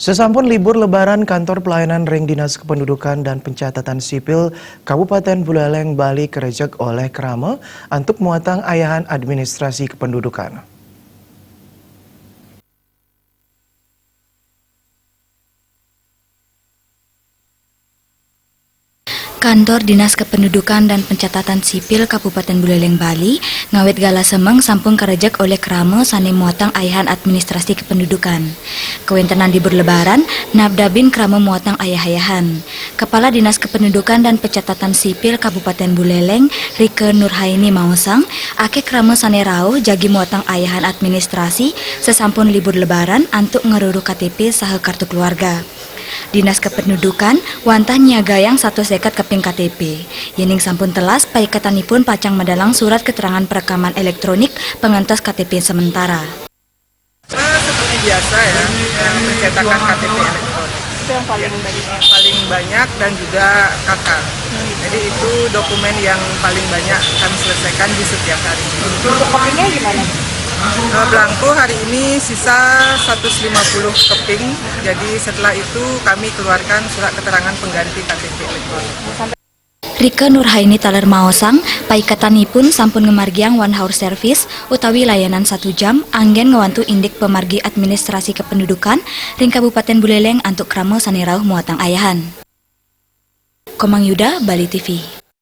Sesampun libur lebaran, kantor pelayanan Ring Dinas Kependudukan dan Pencatatan Sipil Kabupaten Buleleng, Bali kerejek oleh Krame untuk muatang ayahan administrasi kependudukan. Kantor Dinas Kependudukan dan Pencatatan Sipil Kabupaten Buleleng, Bali ngawet gala semeng sampung kerejek oleh Krame sane muatang ayahan administrasi kependudukan. Kewentenan libur lebaran, nabdabin Krame muatang ayah-ayahan. Kepala Dinas Kependudukan dan Pencatatan Sipil Kabupaten Buleleng, Rike Nurhaini Mausang, ake Krame sane rau jagi muatang ayahan administrasi sesampun libur lebaran antuk ngeruru KTP saha kartu keluarga. Dinas Kependudukan wantah nyagayang 1 sekat keping KTP. Yening sampun telas paikatanipun pacang medalang surat keterangan perekaman elektronik pengentos KTP sementara. Seperti biasa ya, pencetakan KTP elektronik. Itu yang paling banyak dan juga KK. Jadi itu dokumen yang paling banyak kami selesaikan di setiap hari. Untuk kopinya gimana? Belangko hari ini sisa 150 keping. Jadi setelah itu kami keluarkan surat keterangan pengganti KTP elektronik. Rike Nurhaini taler maosang, paikatanipun sampun ngemargiang one hour service utawi layanan 1 jam anggen ngewantu indik pemargi administrasi kependudukan ring Kabupaten Buleleng antuk Krame sane rauh muatang ayahan. Komang Yuda, Bali TV.